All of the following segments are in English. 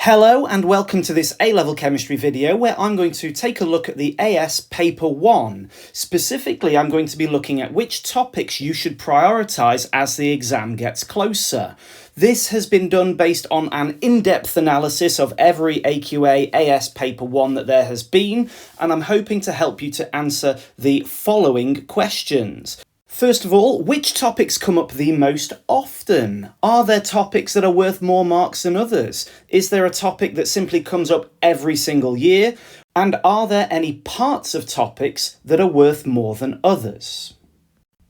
Hello and welcome to this A-level chemistry video where I'm going to take a look at the AS Paper 1. Specifically, I'm going to be looking at which topics you should prioritise as the exam gets closer. This has been done based on an in-depth analysis of every AQA AS Paper 1 that there has been, and I'm hoping to help you to answer the following questions. First of all, which topics come up the most often? Are there topics that are worth more marks than others? Is there a topic that simply comes up every single year? And are there any parts of topics that are worth more than others?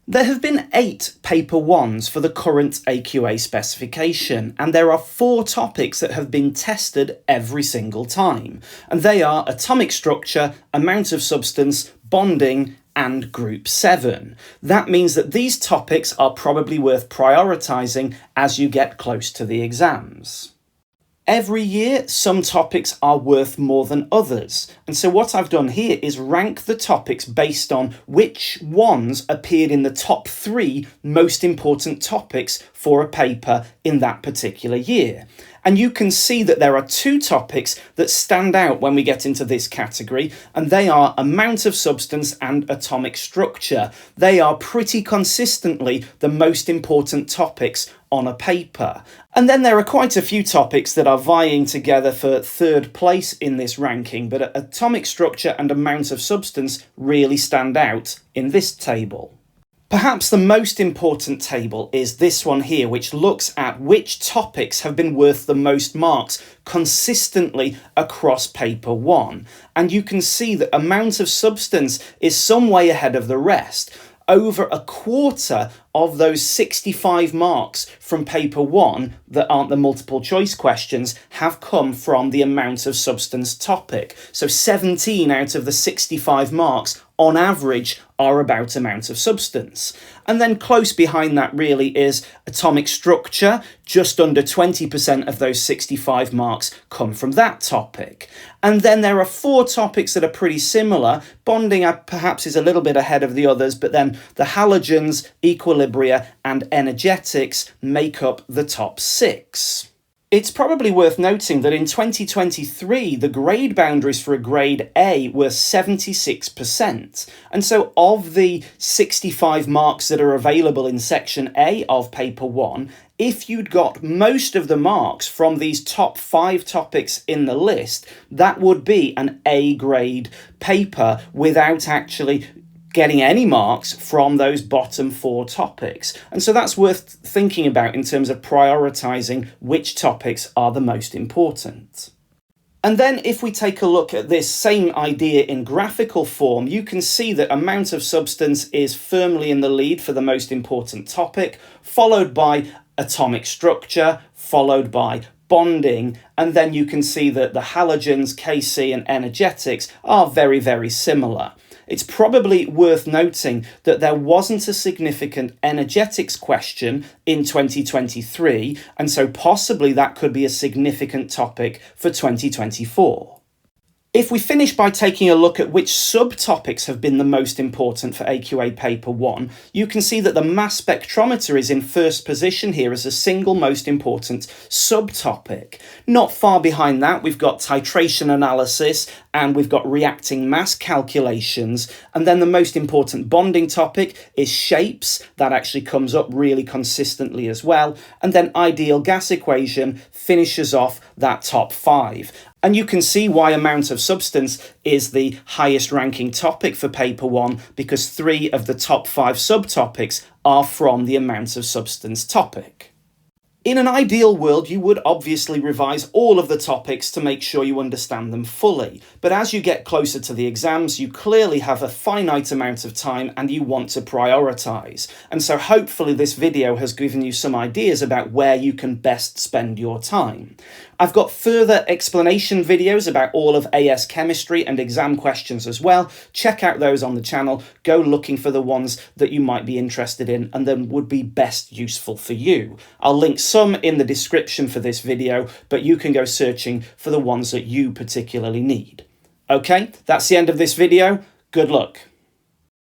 There have been 8 Paper 1s for the current AQA specification, and there are 4 topics that have been tested every single time. And they are atomic structure, amount of substance, bonding, and Group 7. That means that these topics are probably worth prioritising as you get close to the exams. Every year, some topics are worth more than others. And so what I've done here is rank the topics based on which ones appeared in the top 3 most important topics for a paper in that particular year. And you can see that there are 2 topics that stand out when we get into this category, and they are amount of substance and atomic structure. They are pretty consistently the most important topics on a paper. And then there are quite a few topics that are vying together for 3rd place in this ranking, but atomic structure and amount of substance really stand out in this table. Perhaps the most important table is this one here, which looks at which topics have been worth the most marks consistently across Paper 1. And you can see that amount of substance is some way ahead of the rest. Over a quarter of those 65 marks from Paper 1 that aren't the multiple choice questions have come from the amount of substance topic. So 17 out of the 65 marks on average are about amount of substance. And then close behind that really is atomic structure. Just under 20% of those 65 marks come from that topic. And then there are 4 topics that are pretty similar. Bonding perhaps is a little bit ahead of the others, but then the halogens, equilibria, and energetics make up the top 6. It's probably worth noting that in 2023, the grade boundaries for a grade A were 76%. And so of the 65 marks that are available in section A of Paper 1, if you'd got most of the marks from these top 5 topics in the list, that would be an A grade paper without actually getting any marks from those bottom 4 topics. And so that's worth thinking about in terms of prioritising which topics are the most important. And then if we take a look at this same idea in graphical form, you can see that amount of substance is firmly in the lead for the most important topic, followed by atomic structure, followed by bonding, and then you can see that the halogens, Kc, and energetics are very, very similar. It's probably worth noting that there wasn't a significant energetics question in 2023, and so possibly that could be a significant topic for 2024. If we finish by taking a look at which subtopics have been the most important for AQA Paper 1, you can see that the mass spectrometer is in first position here as a single most important subtopic. Not far behind that, we've got titration analysis and we've got reacting mass calculations. And then the most important bonding topic is shapes. That actually comes up really consistently as well. And then ideal gas equation finishes off that top 5. And you can see why amount of substance is the highest ranking topic for Paper 1, because 3 of the top 5 subtopics are from the amount of substance topic. In an ideal world, you would obviously revise all of the topics to make sure you understand them fully. But as you get closer to the exams, you clearly have a finite amount of time and you want to prioritise. And so hopefully this video has given you some ideas about where you can best spend your time. I've got further explanation videos about all of AS Chemistry and exam questions as well. Check out those on the channel. Go looking for the ones that you might be interested in and then would be best useful for you. I'll link some in the description for this video, but you can go searching for the ones that you particularly need. Okay, that's the end of this video. Good luck.